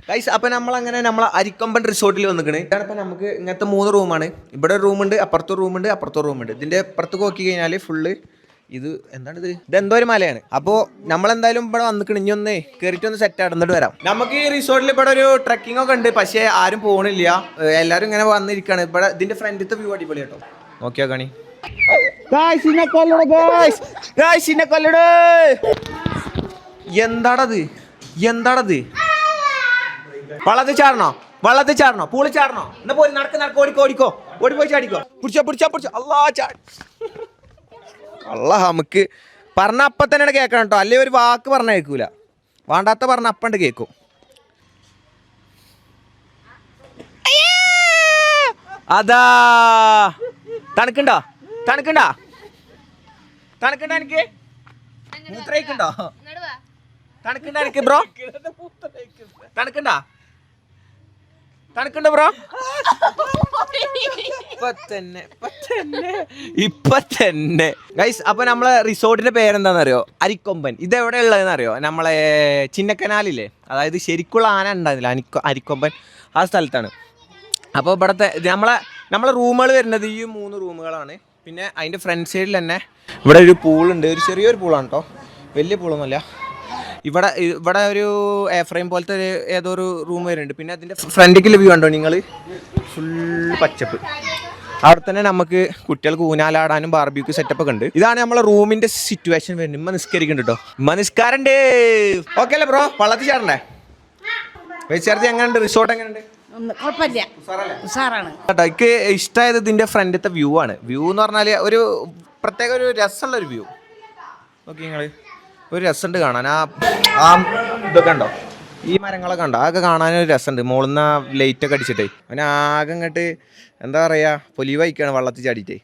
Guys അപ്പം നമ്മൾ അരിക്കൊമ്പൻ റിസോർട്ടിൽ വന്നിക്കണ്. ഇതാണ് ഇപ്പം നമുക്ക് ഇങ്ങനത്തെ 3 റൂമാണ്. ഇവിടെ ഒരു റൂമുണ്ട്, അപ്പുറത്തെ റൂമുണ്ട്. ഇതിൻ്റെ പുറത്ത് നോക്കി കഴിഞ്ഞാൽ ഫുള്ള് ഇത് എന്താണിത്? ഇതെന്തോ ഒരു മലയാണ്. അപ്പോൾ നമ്മളെന്തായാലും ഇവിടെ വന്നിക്കണ്. ഇനി ഒന്ന് കയറിയിട്ട് ഒന്ന് സെറ്റ് ആടുന്നിട്ട് വരാം. നമുക്ക് ഈ റിസോർട്ടിൽ ഇവിടെ ഒരു ട്രക്കിംഗ് ഒക്കെ ഉണ്ട്, പക്ഷേ ആരും പോകണില്ല. എല്ലാവരും ഇങ്ങനെ വന്നിരിക്കുകയാണ്. ഇവിടെ ഇതിൻ്റെ ഫ്രണ്ടിലത്തെ വ്യൂ അടിപൊളി കേട്ടോ. നോക്കിയാ കാണി. എന്താടത്? വള്ളത്തിൽ ചാടണോ? പൂളി ചാടണോ? എന്നാ പോയി നടക്ക് ഓടിക്കോ. ഓടിപ്പോയി ചാടിക്കോ. പിടിച്ചോ. അല്ലാ നമുക്ക് പറഞ്ഞ അപ്പം തന്നെ കേൾക്കണം കേട്ടോ. അല്ലേ ഒരു വാക്ക് പറഞ്ഞ കേൾക്കൂല. വേണ്ടാത്ത പറഞ്ഞ അപ്പണ്ട് കേൾക്കും. അതാ തണുക്കണ്ടോ എനിക്ക്? മൂത്രയിക്കണ്ടോ? തണുക്കണ്ട എനിക്ക് ബ്രോ? തണുക്കണ്ടോ ബ്രോ? ഇപ്പൊ തന്നെ ഗൈസ്. അപ്പൊ നമ്മളെ റിസോർട്ടിന്റെ പേരെന്താണെന്നറിയോ? അരിക്കൊമ്പൻ. ഇതെവിടെ ഉള്ളതെന്ന് അറിയോ? നമ്മളെ ചിന്നക്കനാലില്ലേ, അതായത് ശരിക്കുള്ള ആന ഉണ്ടായിരുന്നില്ല, അരിക്കൊമ്പൻ, ആ സ്ഥലത്താണ്. അപ്പോൾ ഇവിടുത്തെ നമ്മളെ റൂമുകൾ വരുന്നത് ഈ 3 റൂമുകളാണ്. പിന്നെ അതിൻ്റെ ഫ്രണ്ട് സൈഡിൽ തന്നെ ഇവിടെ ഒരു പൂളുണ്ട്. ഒരു ചെറിയൊരു പൂളാണ് കേട്ടോ, വലിയ പൂളൊന്നുമല്ല. ഇവിടെ ഒരു എഫ്രൈം പോലത്തെ ഏതോ ഒരു റൂം വരുന്നുണ്ട്. പിന്നെ അതിൻ്റെ ഫ്രണ്ടിലേക്കുള്ള വ്യൂ കണ്ടോ നിങ്ങൾ? ഫുള്ള് പച്ചപ്പ്. അവിടെ തന്നെ നമുക്ക് കുട്ടികൾക്ക് ഊനാലാടാനും ബാർബിക്യൂ സെറ്റപ്പ് ഒക്കെ ഉണ്ട്. ഇതാണ് നമ്മളെ റൂമിന്റെ സിറ്റുവേഷൻ വരുന്നത്. ഇമ്മ നിസ്കരിക്കുന്നുണ്ട് കേട്ടോ. നിസ്കാരണ്ട്. ഓക്കെ അല്ലേ ബ്രോ? വള്ളത്തിൽ ചാടണ്ടേ? ചേർത്തി എങ്ങനെയുണ്ട്? റിസോർട്ട് എങ്ങനെയുണ്ട്? എനിക്ക് ഇഷ്ടമായത് ഇതിന്റെ ഫ്രണ്ടിലത്തെ വ്യൂ ആണ്. വ്യൂ എന്ന് പറഞ്ഞാൽ ഒരു പ്രത്യേക ഒരു രസമുള്ള ഒരു വ്യൂ. ഓക്കെ, നിങ്ങള് ഒരു രസമുണ്ട് കാണാൻ. ആ ഇതൊക്കെ ഉണ്ടോ? ഈ മരങ്ങളൊക്കെ ഉണ്ടോ? അതൊക്കെ കാണാനൊരു രസമുണ്ട്. മുകളിൽ നിന്ന് ലൈറ്റൊക്കെ അടിച്ചിട്ടേ അവന് ആകെ ഇങ്ങോട്ട് എന്താ പറയുക, പൊലിവ് വഹിക്കാണ് വള്ളത്തിൽ ചാടിയിട്ടേ.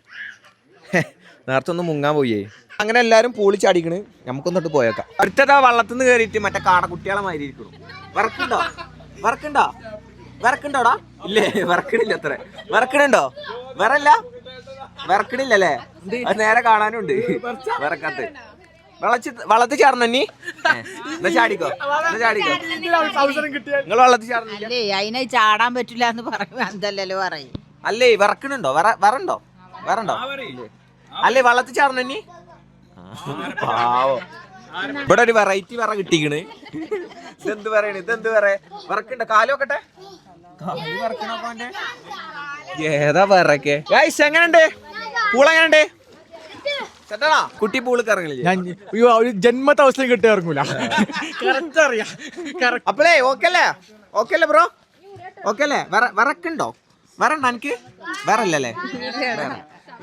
നേരത്തെ ഒന്ന് മുങ്ങാൻ പോയേ. അങ്ങനെ എല്ലാവരും പൂളി ചാടിക്കണ്. നമുക്കൊന്നിട്ട് പോയേക്കാം. അടുത്തതാ വള്ളത്തിൽ നിന്ന് കയറിയിട്ട് മറ്റേ കാടക്കുട്ടികളെ മാതിരി ഇരിക്കണം. വിറക്കുണ്ടോടാ? ഇല്ലേ, വിറക്കണില്ല. അത്ര വിറക്കണുണ്ടോ? വിറക്കണില്ലല്ലേ? അത് നേരെ കാണാനുണ്ട്. വിറക്കാത്ത വള്ളത്തിൽ ചാടണ നീ? ചാടിക്കോ. നിങ്ങൾ വള്ളത്തിൽ ചാടണല്ലേ? അതിനെ ചാടാൻ പറ്റില്ല എന്ന് പറയുമ്പോ പറയും. അല്ലേ, വിറക്കണുണ്ടോ? വരണ്ടോ? അല്ലേ, വള്ളത്തിൽ ചാടണ നീ? പാവോ. ഇവിടെ ഒരു വെറൈറ്റി വിറ കിട്ടിക്കണ്. ഇതെന്ത് പറയാ? വിറക്കണ്ട? കാലോക്കട്ടെ. ഏതാ വിറക്കെ? എങ്ങനെയുണ്ട് പൂളെങ്ങനെയുണ്ട്? കുട്ടി പൂള് കറങ്ങില്ല. ജന്മത്തെ അവസരം കിട്ടി ഇറങ്ങൂല. അപ്പളേ ഓക്കെ അല്ലേ ബ്രോ? ഓക്കെ അല്ലേ? വിറക്കുണ്ടോ? വരണ്ട എനിക്ക്? വേറല്ലേ?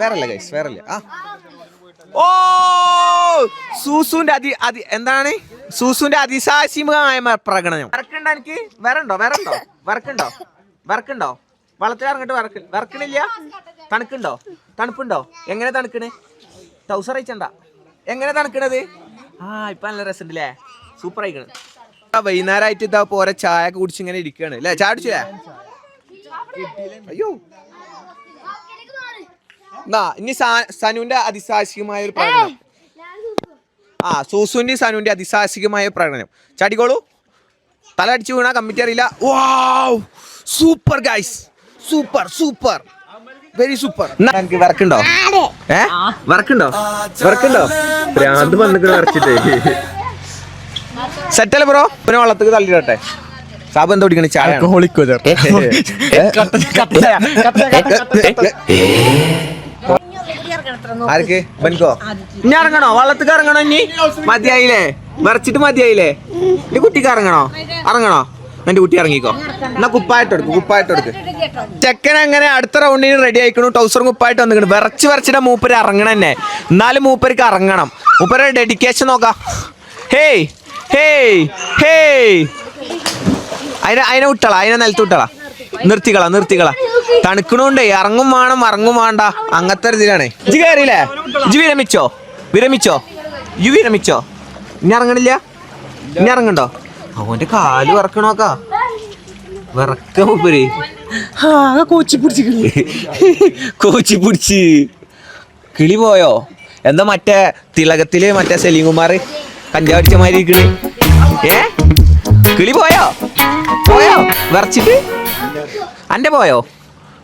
വേറല്ല ഗൈസ്, വേറല്ലേ? ഓ, എന്താണ് സൂസുന്റെ അതിസാഹസികമായ പ്രകടനം. വറക്കണ്ട എനിക്ക്? വറക്കുണ്ടോ? വള്ളത്തിൽ ഇറങ്ങിട്ട് വറക്കണില്ല? തണുപ്പുണ്ടോ? എങ്ങനെ തണുക്കണേ? ടൗസർ അയച്ചണ്ട. എങ്ങനെ തണുക്കണത്? ഇപ്പൊ നല്ല രസമുണ്ടല്ലേ? സൂപ്പർ ആയിക്കണ്. വൈകുന്നേരമായിട്ട് ഇതാ പോരെ ചായ ഒക്കെ കുടിച്ച് ഇങ്ങനെ ഇരിക്കുകയാണ് അല്ലേ? ചായ കുടിച്ചില്ലേ? അയ്യോ, ഇനി സനുവിന്റെ അതിസാഹസികമായ ഒരു പ്രകടനം. സനുവിന്റെ അതിസാഹസികമായ പ്രകടനം. ചാടിക്കോളൂ. തല അടിച്ചു വീണാ കമ്മിറ്റി അറിയില്ല. Wow, super guys, super, very super. എനിക്ക് വിറക്കുണ്ടോ? വിറക്കുണ്ടോ? ഭ്രാന്ത് വന്നിട്ട് വിറച്ചിട്ടേ. സെറ്റല്ലേ ബ്രോ? പിന്നെ വള്ളത്തേക്ക് തള്ളിയിട്ടെ. സാബ് എന്താ പിടിക്കണേ? ചായ ആർക്ക്? ബൻകോ? ഇനി ഇറങ്ങണോ? വള്ളത്തേക്ക് ഇറങ്ങണോ? ഇനി മതിയായില്ലേ? വിറച്ചിട്ട് മതിയായില്ലേ? ഇനി കുട്ടിക്ക് ഇറങ്ങണോ? എന്റെ കുട്ടി ഇറങ്ങിക്കോ. എന്നാ കുപ്പായിട്ട് എടുക്ക്. ചെക്കൻ അങ്ങനെ അടുത്ത റൗണ്ടിന് റെഡി ആയിക്കണു. ടൗസറും കുപ്പായിട്ട് വന്നിക്കണു. വിറച്ചിട്ട് മൂപ്പര് ഇറങ്ങണം തന്നെ. എന്നാലും മൂപ്പർക്ക് ഇറങ്ങണം. മൂപ്പരുടെ ഡെഡിക്കേഷൻ നോക്കാം. ഹേയ് അതിനെ വിട്ടളാ, അതിനെ നിലത്ത് വിട്ടളാ. നിർത്തിക്കളാ. തണുക്കണോണ്ടേ ഇറങ്ങും വേണ്ട അങ്ങനത്തെ ഒരു ഇതിലാണ്. ഇജ്ജ് കയറിയില്ലേ? ഇജ്ജ് വിരമിച്ചോ? ഇനി ഇറങ്ങണില്ല? ഇനി ഇറങ്ങണ്ടോ? അവന്റെ കാല് വിറക്കണോക്കാ. വിറക്ക മൂപ്പര്. കോച്ചി പിടിച്ച് കിളി പോയോ? എന്താ മറ്റേ തിലകത്തില് മറ്റേ സലീം കുമാർ കഞ്ചാവടിച്ച മാതിരി കിളി? കിളി പോയോ? വിറച്ചിട്ട് അന്റെ പോയോ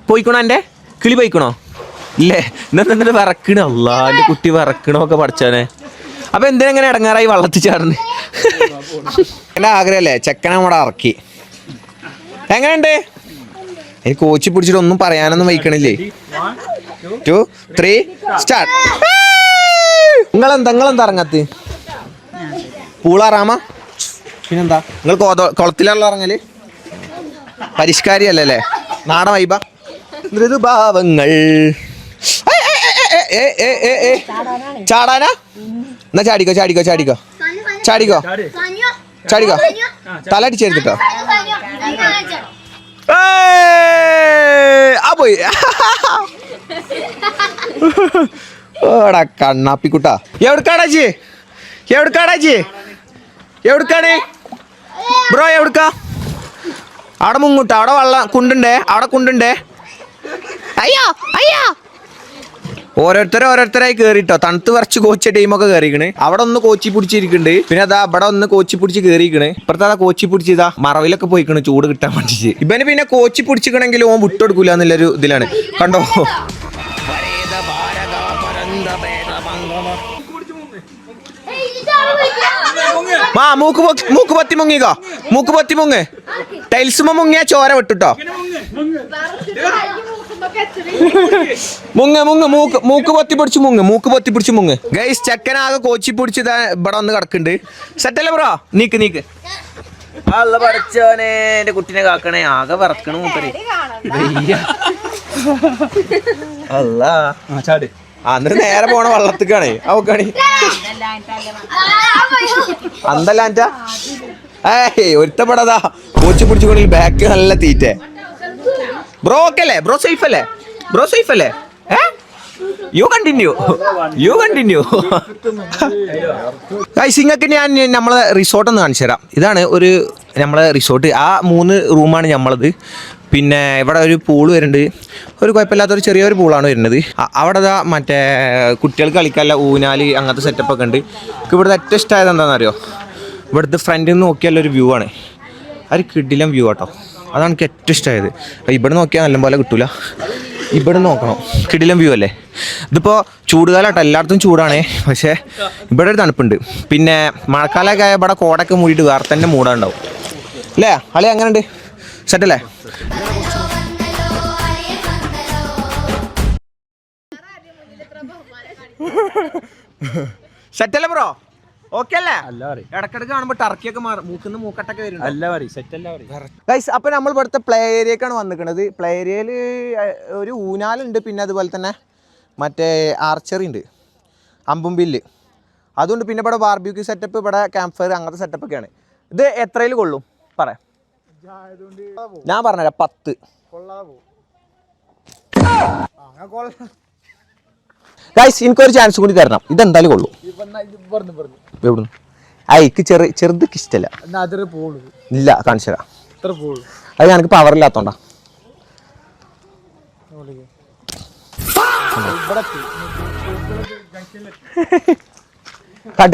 പോയിക്കണോ എൻ്റെ കിളി പോയിക്കണോ ഇല്ലേ എന്നിട്ട് വിറക്കണ അല്ലാ എൻ്റെ കുട്ടി വിറക്കണോ ഒക്കെ പഠിച്ചാനെ അപ്പൊ എന്തിനെങ്ങനെ ഇടങ്ങാറായി വള്ളത്തിൽ ചാടുന്നു എൻ്റെ ആഗ്രഹമല്ലേ ചെക്കനെ കൂടെ ഇറക്കി എങ്ങനെയുണ്ട് എനിക്ക് കോച്ചി പിടിച്ചിട്ട് ഒന്നും പറയാനൊന്നും വയ്ക്കണില്ലേ 2 3 സ്റ്റാർട്ട് നിങ്ങളെന്താ ഇറങ്ങാത്ത പൂളാറാമ പിന്നെന്താ നിങ്ങൾ കുളത്തിലുള്ള ഇറങ്ങല് പരിഷ്കാരി അല്ലല്ലേ നാടൻ വൈബ മൃദുഭാവങ്ങൾ ചാടാനാ എന്നാ ചാടിക്കോ ചാടിക്കോ ചാടിക്കോ ചാടിക്കോ ചാടിക്കോ തല അടിച്ചെടുത്തിട്ടോ ആ പോയി ഓടാ കണ്ണാപ്പിക്കുട്ടാ എവിടുക്കാടാച്ചി എവിടുക്കാണ് ബ്രോ എവിടുക്കാ അവിടെ മുങ്ങൂട്ട അവിടെ വെള്ളം കുണ്ടുണ്ടേ അയ്യോ ഓരോരുത്തരായി കേറിട്ടോ തണുത്ത് വരച്ച് കോച്ച ടീമൊക്കെ കയറിക്കണ് അവിടെ ഒന്ന് കോച്ചി പിടിച്ചിരിക്കുന്നുണ്ട് പിന്നെ അതാ അവിടെ ഒന്ന് കോച്ചി പിടിച്ച് കയറിക്കണ് ഇപ്പഴത്തെ അതാ കോച്ചി പിടിച്ചിതാ മറവിലൊക്കെ പോയിക്കണ് ചൂട് കിട്ടാൻ വേണ്ടിട്ട് ഇവന് പിന്നെ കോച്ചി പിടിച്ചിക്കണെങ്കിൽ ഓൻ വിട്ടെടുക്കൂല എന്നുള്ളൊരു ഇതിലാണ് കണ്ടോ മൂക്ക് പൊത്തി മുങ്ങ് ടൈൽസുമ മുങ്ങിയ ചോര വിട്ടുട്ടോ മൂക്ക് പൊത്തി പിടിച്ച് മുങ്ങ് ഗൈസ് ചെക്കനാകെ കോച്ചി പിടിച്ച് ഇവിടെ വന്ന് കിടക്കുന്നുണ്ട് സെറ്റല്ലേ ബ്രോ നീക്ക് അല്ല പഠിച്ചോനെ എന്റെ കുട്ടിനെ കാക്കണേ ആകെ വിറക്കണ മൂപ്പര് അല്ല അന്നിട്ട് നേരെ പോണ വള്ളത്തിക്കാണേ അവക്കാണേ അന്തല്ലാറ്റ ഒരുത്തപ്പെടാതാ കോച്ചി പിടിച്ചുകൊണ്ടിൽ ബാക്ക് നല്ല തീറ്റേ ബ്രോ ഓക്കെ അല്ലേ ബ്രോ സേഫ് അല്ലേ യു കണ്ടിന്യൂ സിംഗക്ക് ഞാൻ നമ്മളെ റിസോർട്ട് ഒന്ന് കാണിച്ചു തരാം ഇതാണ് ഒരു നമ്മളെ റിസോർട്ട് ആ 3 റൂമാണ് നമ്മളത് പിന്നെ ഇവിടെ ഒരു പൂള് വരുന്നുണ്ട് ഒരു കുഴപ്പമില്ലാത്തൊരു ചെറിയൊരു പൂളാണ് വരുന്നത് അവിടെ മറ്റേ കുട്ടികൾക്ക് കളിക്കാനുള്ള ഊനാല് അങ്ങനത്തെ സെറ്റപ്പൊക്കെ ഉണ്ട് ഇവിടുത്തെ ഏറ്റവും ഇഷ്ടമായത് എന്താണെന്ന് അറിയോ ഇവിടുത്തെ ഫ്രണ്ടിൽ നിന്ന് നോക്കിയാലൊരു വ്യൂ ആണ് ഒരു കിടിലം വ്യൂ ആട്ടോ അതാണ് എനിക്ക് ഏറ്റവും ഇഷ്ടമായത് ഇവിടെ നോക്കിയാൽ നല്ലപോലെ കിട്ടൂല ഇവിടെ നോക്കണം കിടിലം വ്യൂ അല്ലേ ഇതിപ്പോൾ ചൂടുകാലമാട്ടോ എല്ലായിടത്തും ചൂടാണേ പക്ഷേ ഇവിടെ ഒരു തണുപ്പുണ്ട് പിന്നെ മഴക്കാലമൊക്കെ ആയ ഇവിടെ കോടൊക്കെ മൂടിയിട്ട് വേറെ തന്നെ മൂടാണ്ടാവും അല്ലേ അളി എങ്ങനെയുണ്ട് സെറ്റല്ലേ സെറ്റല്ലേ ബ്രോ ഓക്കെ അല്ലേ ഇടക്കിടക്ക് കാണുമ്പോൾ ടർക്കിയൊക്കെ മാറും മൂക്കിന്ന് മൂക്കട്ടൊക്കെ വരും ഗൈസ് അപ്പോൾ നമ്മൾ ഇവിടുത്തെ പ്ലേ ഏരിയക്കാണ് വന്നിരിക്കുന്നത് പ്ലേ ഏരിയയിൽ ഒരു ഊനാലുണ്ട് പിന്നെ അതുപോലെ തന്നെ മറ്റേ ആർച്ചറി ഉണ്ട് അമ്പുംബില്ല് അതുകൊണ്ട് പിന്നെ ഇവിടെ ബാർബിക്യൂ സെറ്റപ്പ് ഇവിടെ ക്യാമ്പ് ഫയർ അങ്ങനത്തെ സെറ്റപ്പൊക്കെയാണ് ഇത് എത്രയിൽ കൊള്ളും പറയാം ഞാൻ പറഞ്ഞുതരാം 10 ഗൈസ് എനിക്കൊരു ചാൻസ് കൂടി തരണം ഇതെന്തായാലും കൊള്ളു എവിടുന്ന് എനിക്ക് ചെറുതൊക്കെ ഇഷ്ടമല്ല ഇല്ല കാണിച്ചു തരാം അത് എനിക്ക് പവറില്ലാത്തോണ്ടാ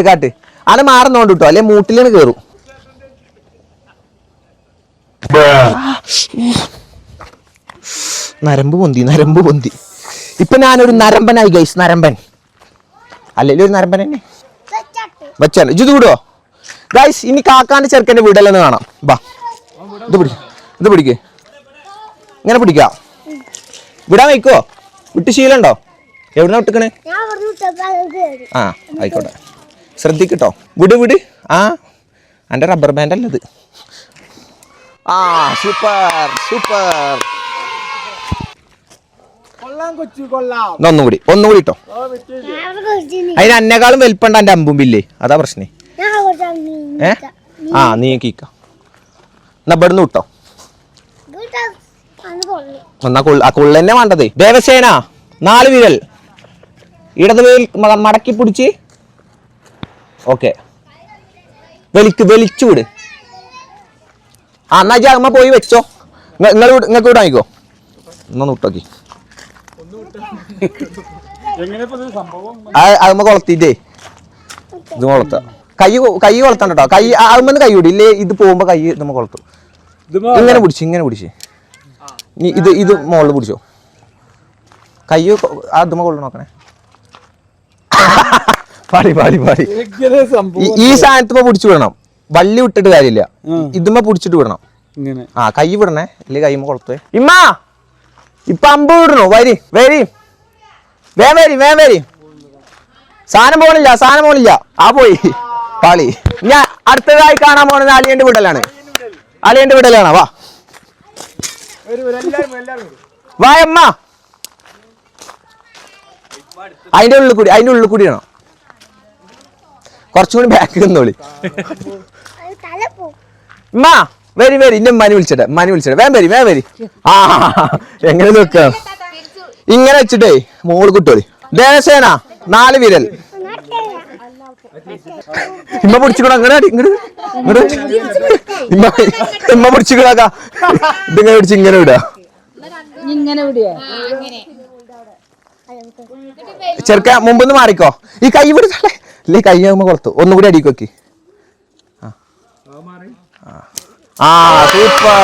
കാട്ട് അത് മാറുന്നോണ്ട് കിട്ടോ അല്ലെ മൂട്ടിലാണ് കേറും നരമ്പ് പൊന്തി ഇപ്പൊ ഞാനൊരു നരമ്പനായി ഗൈസ് നരമ്പൻ അല്ലെങ്കിൽ ഒരു നരമ്പൻ തന്നെ വെച്ചാൽ ഇത് വിടുവോ ഗൈസ് ഇനി കാക്കാന്റെ ചെറുക്കൻ്റെ വീടല്ലെന്ന് കാണാം ബാ ഇത് പിടിക്ക് ഇങ്ങനെ പിടിക്കാം വിടാൻ വയ്ക്കോ വിട്ട് ശീലമുണ്ടോ എവിടുന്ന വിട്ടിക്കണേ ആ ആയിക്കോട്ടെ ശ്രദ്ധിക്കട്ടോ വിട് ആ എൻ്റെ റബ്ബർ ബാൻഡ് അല്ലത് ആ സൂപ്പർ ഒന്നുകൂടി ഇട്ടോ അതിന് അന്നേക്കാളും വലിപ്പണ്ട എന്റെ അമ്പുമ്പില്ലേ അതാ പ്രശ്നേ ആ നീ കീക്ക എന്നാ ഇവിടുന്ന് വിട്ടോ എന്നാ കൊള്ളന്നെ വേണ്ടത് ദേവസേന 4 വിരൽ ഇടത് വിരൽ മടക്കി പിടിച്ച് ഓക്കെ വലിച്ചു വിട് ആ എന്നാ അമ്മ പോയി വെച്ചോ നിങ്ങൾക്ക് വിടാൻ വാങ്ങിക്കോ എന്നൊന്ന് വിട്ടോക്കി അമ്മ കൊളത്തിട്ടേ ഇത് കൊളത്ത കൈ കൊളത്തണ്ട കേട്ടോ കൈ ആകുമ്പോ കൈ വിടും ഇല്ലേ ഇത് പോകുമ്പോ കൈ നമ്മ കൊളത്തും ഇങ്ങനെ പിടിച്ച് ഇത് മുകളിൽ പിടിച്ചോ. കൈ അതുമ്മ കൊള്ളു നോക്കണേ. പാടി ഈ സാധനത്തുമ്പോ പിടിച്ചു വിടണം. വള്ളി വിട്ടിട്ട് കാര്യമില്ല, ഇതുമ്മ പിടിച്ചിട്ട് വിടണം. ആ കൈ വിടണേ, ഇല്ലേ കൈമ്മ കൊളത്തേ. ഇമ്മ ഇപ്പൊ അമ്പ് വിടണോ? വരി വേം സാധനം പോണില്ല. ആ പോയി പാളി. ഞാൻ അടുത്തതായി കാണാൻ പോണത് അളിയന്റെ വിടലാണ്. വാ അമ്മ. അതിന്റെ ഉള്ളിൽ കൂടി ആണോ? കുറച്ചും കൂടി ബാക്ക് നിന്നോളി. ഉമ്മ വരി ഇന്റെ മനി വിളിച്ചിട്ടെ വേം വരി. ആ എങ്ങനെ നോക്ക ഇങ്ങനെ വെച്ചിട്ടേ മോള് കുട്ടോളി. ദേശേന 4 വിരൽ ഇമ്മ പിടിച്ചിക്കണ അങ്ങനെ ഇമ്മ പിടിച്ചിക്കണാക്ക. ഇതിങ്ങനെ പിടിച്ച് ഇങ്ങനെ വിടാ. ചെറുക്ക മുമ്പൊന്ന് മാറിക്കോ. ഈ കൈ വിടുതല്ലേ ഇല്ലേ? കൈ ആകുമ്പോ കൊളത്തു. ഒന്നുകൂടി അടിക്ക് വെക്കി. ആ സൂപ്പർ.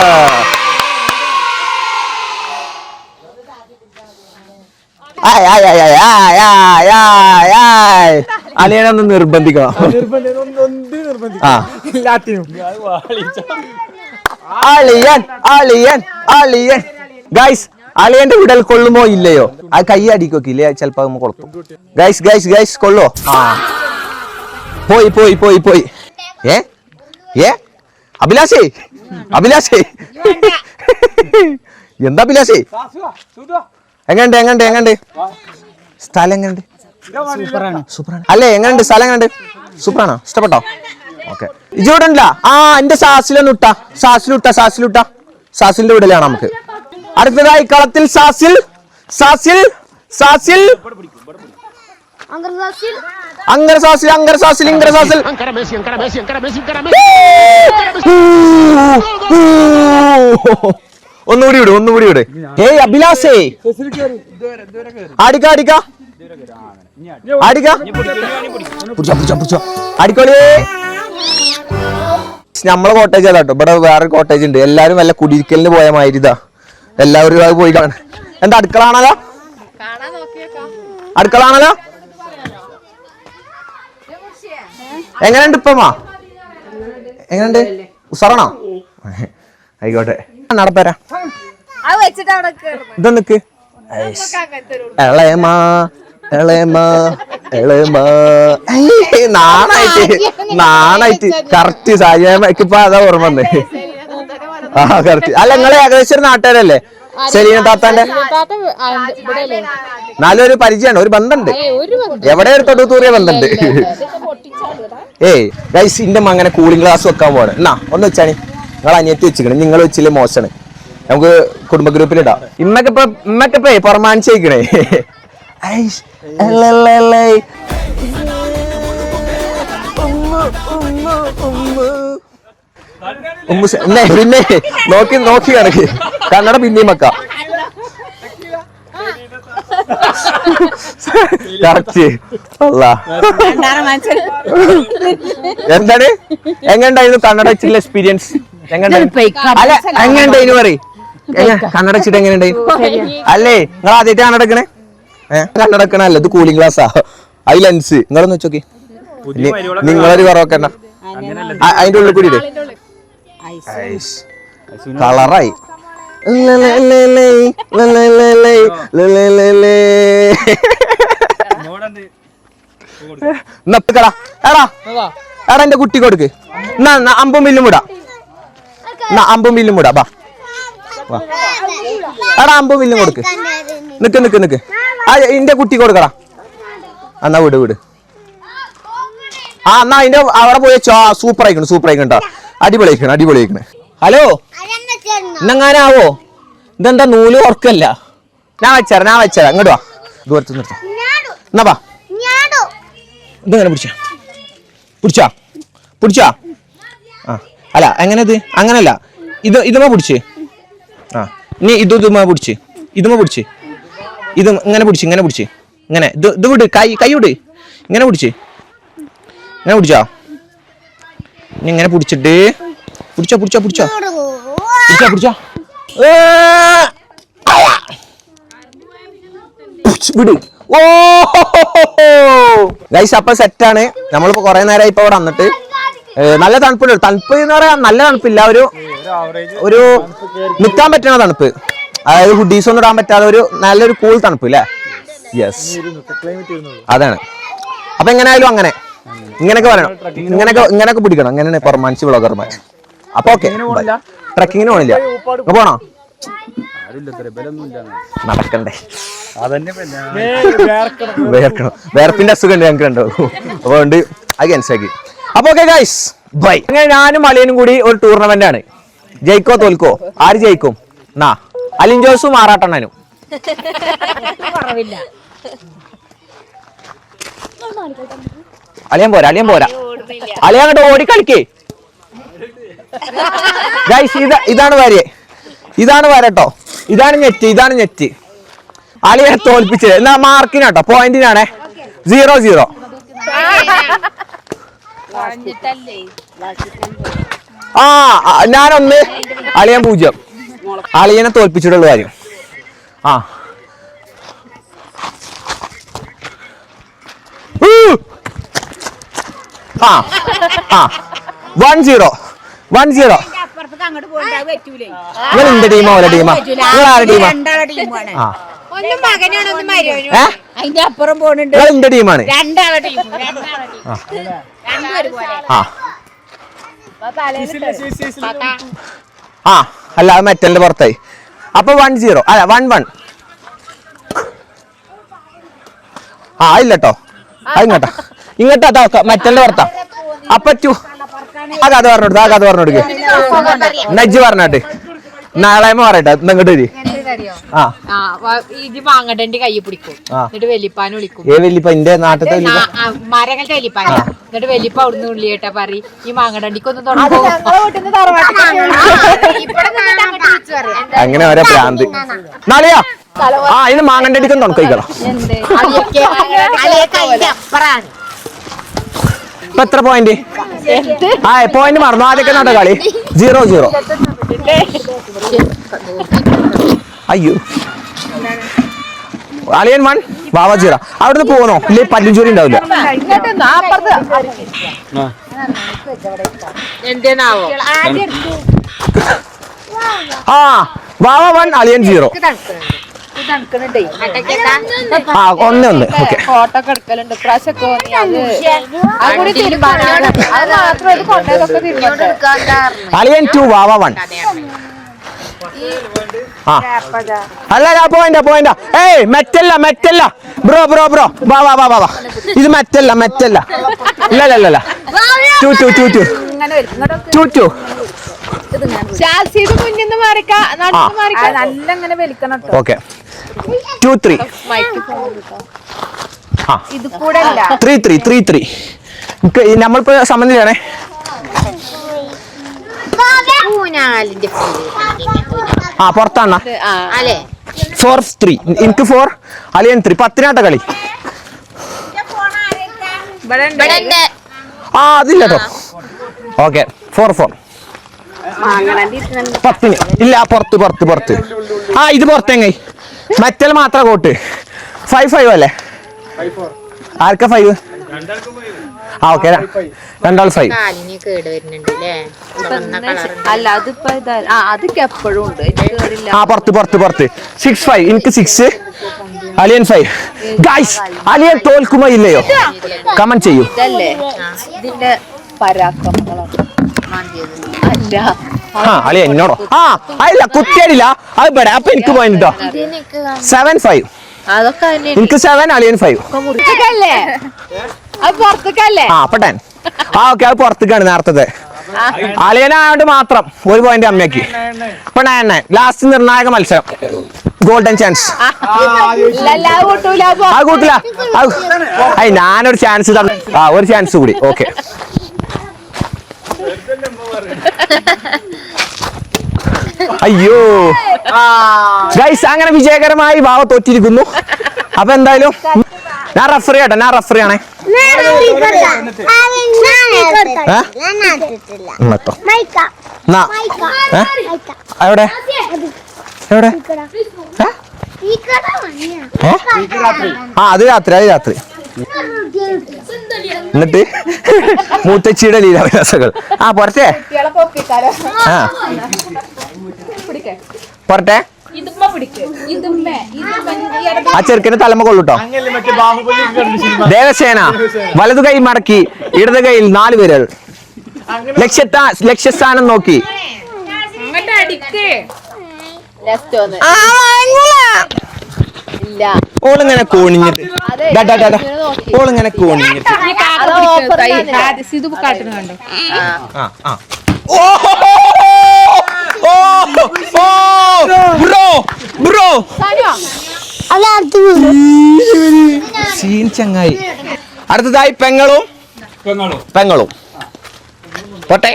അളിയനൊന്ന് നിർബന്ധിക്കണം. അളിയൻ ഗൈസ്, അളിയന്റെ വിടൽ കൊള്ളുമോ ഇല്ലയോ? ആ കൈ അടിക്കൊക്കെ ഇല്ലേ? ചിലപ്പോ കൊളത്തും. ഗൈസ് കൊള്ളോ? ആ പോയി. അഭിലാഷേ എന്താ അഭിലാഷേ? എങ്ങണ്ട് സ്ഥലം എങ്ങണ്ട്? സൂപ്പറാണ് അല്ലേ? എങ്ങനെയുണ്ട് സ്ഥലം? എങ്ങനെയുണ്ട്? സൂപ്പറാണോ? ഇഷ്ടപ്പെട്ടോ? ഓക്കെ. ഇജോടല്ല. ആ എന്റെ സാസിലിട്ടാ. സാസിലിന്റെ വിടലാണ് നമുക്ക്. അടുത്തതായി കളത്തിൽ സാസിൽ ഒന്നുകൂടി വിട്. ഏയ് അഭിലാഷേ അടിക്കോളി. നമ്മളെ കോട്ടേജ് അല്ല കേട്ടോ, ഇവിടെ വേറെ കോട്ടേജ് ഉണ്ട്. എല്ലാരും വല്ല കുടിയിരിക്കലിന് പോയ മാതിരിതാ എല്ലാവരും അത് പോയി കാണാൻ. എന്താ അടുക്കള ആണല്ലോ? എങ്ങനെയുണ്ട് ഇപ്പമാ? എങ്ങനെയുണ്ട്? ഉസാറാണോ? ആയിക്കോട്ടെ. നടപ്പരാ ഇതൊന്നിക്ക്. നാണായിട്ട് കറക്റ്റ് സാരിയമ്മക്കിപ്പോ അതാ ഓർമ്മ വന്നേ. ആ കറക്റ്റ്. അല്ല നിങ്ങളെ ഏകദേശം നാട്ടുകാരല്ലേ? സെലീന താത്താന്റെ നല്ലൊരു പരിചയമാണ്, ഒരു ബന്ധമുണ്ട്. എവിടെ ഒരു തൊടുത്തൂറിയ ബന്ധമുണ്ട്. ഏയ് ഗൈസ്, ഇന്റെ അങ്ങനെ കൂളിംഗ് ഗ്ലാസ് വെക്കാൻ പോവാണ്. എന്നാ ഒന്ന് വെച്ചാണി. നിങ്ങൾ അനിയത്തി വെച്ചിക്കണേ, നിങ്ങൾ വെച്ചില്ലേ മോശമാണ്. നമുക്ക് കുടുംബ ഗ്രൂപ്പിലിടാം. ഇമ്മക്കിപ്പേ പുറമാനിച്ചേക്കണേ. പിന്നെ നോക്കി കണക്ക് കണ്ണട പിന്നെയും വെക്കാം. എന്താണ്? എങ്ങനെയുണ്ടായിരുന്നു കണ്ണട വെച്ചിട്ടുള്ള എക്സ്പീരിയൻസ്? അല്ല എങ്ങനെയുണ്ടായിരുന്നു പറയും. കണ്ണട വെച്ചിട്ട് എങ്ങനെയുണ്ടായിരുന്നു? അല്ലേ നിങ്ങൾ ആദ്യമായിട്ട് കണ്ണടക്കണേ? കണ്ണടക്കണല്ല, ഇത് കൂളിംഗ് ഗ്ലാസ്സാ. അത് ലെൻസ്. നിങ്ങളൊന്ന് വെച്ചോക്കി. നിങ്ങളൊരു കുറവൊക്കെ അതിന്റെ ഉള്ളിൽ കൂടി കളറായി. എടാ എന്റെ കുട്ടി കൊടുക്ക്. എന്നാ 50 മില്ലും വിടാ. ബാ എടാ 50 മില്ലും കൊടുക്ക്. നിക്ക് ഇന്റെ കുട്ടി കൊടുക്കടാ. എന്നാ വിട്. ആ എന്നാ അതിന്റെ അവിടെ പോയ സൂപ്പർ ആയിക്കണ അടിപൊളിയായിക്കണേ. ഹലോ ഇന്നെങ്ങാനാവോ? ഇതെന്താ നൂല് ഉറക്കല്ല? ഞാൻ വെച്ചരാ ഇങ്ങോട്ട് വാ. ദൂരത്ത് നിർത്താം. എന്നാ വാ. ഇതെങ്ങനെ പിടിച്ചാ? ആ അല്ല എങ്ങനെ ഇത്? അങ്ങനല്ല, ഇതുമ്മ പിടിച്ച്. ആ നീ ഇതുമ്മ പിടിച്ച്. ഇത് ഇങ്ങനെ പിടിച്ച് ഇങ്ങനെ ഇത് വിട്. കൈ വിട്. ഇങ്ങനെ പിടിച്ചാ. ഇനി ഇങ്ങനെ പിടിച്ചിട്ട് പിടിച്ചോ. പിടിച്ചോ വിട്. ഓ ഗൈസ് അപ്പൊ സെറ്റാണ്. നമ്മളിപ്പോ കൊറേ നേരം ഇപ്പൊ ഇവിടെ വന്നിട്ട് നല്ല തണുപ്പുണ്ട്. തണുപ്പ് എന്ന് പറയാൻ നല്ല തണുപ്പില്ല, ഒരു നിൽക്കാൻ പറ്റുന്ന തണുപ്പ്. അതായത് ഹുഡീസ് ഒന്നും ഇടാൻ പറ്റാതെ ഒരു നല്ലൊരു കൂൾ തണുപ്പ് അല്ലേ? യെസ്, അതാണ്. അപ്പൊ എങ്ങനെയായാലും അങ്ങനെ ഇങ്ങനെയൊക്കെ പറയണം, ഇങ്ങനെയൊക്കെ പിടിക്കണം. അങ്ങനെയാണ് പെർമാൻസ് വ്ളോഗർമാർ. അപ്പൊ ഓക്കെ, ട്രക്കിങ്ങിന് പോണില്ല, പോണോ? നടക്കണ്ടേ, വേർപ്പിന്റെ അസുഖം ഉണ്ട് ഞങ്ങൾക്ക് കണ്ടോ, അതുകൊണ്ട് അത് ക്യാൻസലാക്കി. അപ്പൊ ഓക്കെ ഗൈസ്, ബൈ. അങ്ങനെ ഞാനും അളിയനും കൂടി ഒരു ടൂർണമെന്റ് ആണ്. ജയിക്കോ തോൽക്കോ? ആര് ജയിക്കും? നാ അലിൻ ജോസും മാറാട്ടണ്ണനും. അളിയൻ പോരാ, അളിയൻ അങ്ങോട്ട് ഓടി കളിക്കേ ഗൈസ്. ഇതാണ് വരട്ടോ, ഇതാണ് നെറ്റ്. അളിയെ തോൽപ്പിച്ചത് എന്നാ മാർക്കിനാട്ടോ, പോയിന്റിനാണേ. 0-0. ആ ഞാനൊന്ന്, അളിയൻ 0. അളിയനെ തോൽപ്പിച്ചിട്ടുള്ള കാര്യം. ആ 1-0. നിങ്ങൾ എന്റെ ടീമോ ഓരോ ടീമാ? നിങ്ങൾ ആരുടെ ടീമാ? അതിന്റെ അപ്പുറം പോണുണ്ട്. നിങ്ങൾ എന്റെ ടീമാണ്. ആ അല്ല, അത് മെറ്റലിന്റെ പുറത്തായി. അപ്പൊ 1-0 അല്ല 1-1. ആ ഇല്ലട്ടോ, അത് ഇങ്ങോട്ടാ മെറ്റലിന്റെ പുറത്താ. അപ്പൊ ആ കഥ പറഞ്ഞോടുക്ക് നജ്ജ് പറഞ്ഞാട്ട് നാളെ പറയട്ടെ. ഇങ്ങോട്ട് വരി. ഇത് മാങ്ങടന്റെ കൈ പിടിക്കും, എന്നിട്ട് വെല്ലിപ്പാനെ വിളിക്കും. വെല്ലിപ്പ എന്റെ നാട്ടിലത്തെ മരങ്ങളുടെ വെല്ലിപ്പാന. എന്നിട്ട് വെല്ലിപ്പ അവിടുന്ന് ഉള്ളിയേട്ടാ പറയും ഈ മാങ്ങടണ്ടിക്കൊന്ന് തുടങ്ങും. അങ്ങനെ ഓരോ പ്രാന്ത്. നാളെയാ ഇത് മാങ്ങണ്ടടിക്കൊന്ന് തുണക്കഴിക്കണം. ഇപ്പൊ എത്ര പോയിന്റ്? പോയിന്റ് മറന്നു. ആദ്യമൊക്കെ നട കളി 0-0. അയ്യോ, അളിയൻ 1 വാവ 0. അവിടുന്ന് പോന്നോ? ഇല്ലേ പല്ലുംചൂരി ഉണ്ടാവില്ല. ആ വാവ 1 അളിയൻ 0. ഒന്ന് ഓക്കെ. ഫോട്ടോ എടുക്കലുണ്ട് പ്രാവശ്യമൊക്കെ. അളിയൻ 2 വാവ 1. അല്ല പോയിന്റ്. ഏയ് മെറ്റല്ല ബ്രോ വാ. ഇത് മെറ്റല്ല. ഇല്ല 2-2. ഓക്കെ 2-3. 3-3. നമ്മളിപ്പോ സമനിലയാണേ. പുറത്താണ 4-3. എനിക്ക് 4 അളിയൻ 3. 10 കളി. അതില്ലട്ടോ. ഓക്കെ 4-4. 10 ഇല്ല, പുറത്ത്. ഇത് പുറത്തെങ്ങ മറ്റൽ മാത്രം കോട്ട്. 5-5 അല്ലേ? ആർക്കാ 5? ഓക്കെ 2 5. പുറത്ത് 6-5. എനിക്ക് 6 അലിയൻ 5. ഗൈസ് അലിയൻ തോൽക്കുമോ ഇല്ലയോ? കമന്റ് ചെയ്യൂ. അളിയ എന്നോടോ? അല്ല കുത്തിയടില്ല, അത് പെടാ. അപ്പൊ എനിക്ക് പോയിട്ടോ 7-5. എനിക്ക് 7 അളിയൻ 5. അപ്പൊ 10. ഓക്കെ, അത് പുറത്തേക്കാണ് നേരത്തെ. അളിയനായോണ്ട് മാത്രം 1 പോയിന്റ് അമ്മയ്ക്ക്. ഇപ്പൊ 9. ലാസ്റ്റ് നിർണായക മത്സരം, ഗോൾഡൻ ചാൻസ്. കൂട്ടില്ല. ഞാനൊരു ചാൻസ് ഒരു ചാൻസ് കൂടി. ഓക്കെ അയ്യോ ഗൈസ്, അങ്ങനെ വിജയകരമായി വാവ തോറ്റിരിക്കുന്നു. അപ്പൊ എന്തായാലും ഞാൻ റഫറി ആണേ. എന്നാ എവിടെ എവിടെ ആ അത് രാത്രി എന്നിട്ട് മൂത്തച്ചിയുടെ ലീലാവിലാസങ്ങൾ ആ പോരട്ടെ ആ പോരട്ടെ ആ ചെറുക്കന് തലമ കൊള്ളൂട്ടോ ദേവസേന വലതു കൈ മടക്കി ഇടത് കൈയിൽ 4 വിരൽ ലക്ഷ്യസ്ഥാനം നോക്കി ഓളിങ്ങനെ കോണിഞ്ഞിട്ട് ഓളിങ്ങനെ കോണിഞ്ഞിട്ട് ബ്രോ സീൻ ചങ്ങായി അടുത്തതായി പെങ്ങളും പോട്ടെ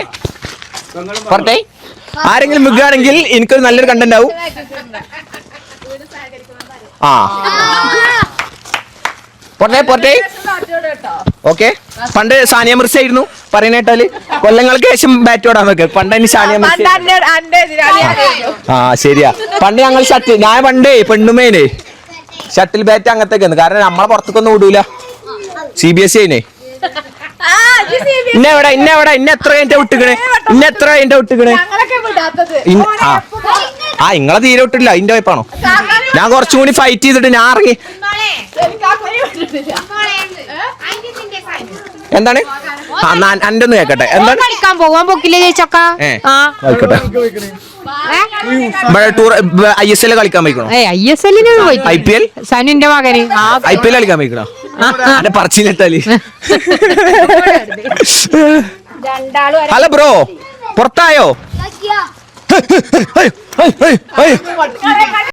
ആരെങ്കിലും മുഖാണെങ്കിൽ എനിക്കൊരു നല്ലൊരു കണ്ടന്റ് ആവും ആ പോട്ടെ ഓക്കെ പണ്ട് സാനിയ മിർസ ആയിരുന്നു പറയുന്നേട്ടാല് കൊല്ലങ്ങൾക്ക് ശേഷം ബാറ്റ് ഓടാൻ നോക്ക് പണ്ട് എനിക്ക് സാനിയ മിർസ ആ ശരിയാ പണ്ട് ഞങ്ങൾ ഞാൻ പണ്ടേ പെണ്ണുമേനെ ഷട്ടിൽ ബാറ്റ് അങ്ങനത്തെ കാരണം നമ്മളെ പുറത്തേക്കൊന്നും വിടൂല CBSE ആയിനെ ഇന്ന എത്ര കഴിഞ്ഞ വിട്ടുകണേ ആ ഇങ്ങളെ തീരെ വിട്ടില്ല അതിന്റെ വൈപ്പാണോ ഞാൻ കുറച്ചും കൂടി ഫൈറ്റ് ചെയ്തിട്ട് ഞാൻ ഇറങ്ങി എന്താണ് എന്റെ ഒന്ന് കേക്കട്ടെ എന്താണ് കളിക്കാൻ പോവാൻ പോക്കില്ലേ ചേച്ചക്ക ആയിക്കോട്ടെ ISL കളിക്കാൻ പോയിക്കണോ ISL IPL സനുന്റെ മകന് IPL കളിക്കാൻ പോയിക്കണോ എന്റെ പറച്ചിലെത്താല് ഹലോ ബ്രോ പുറത്തായോ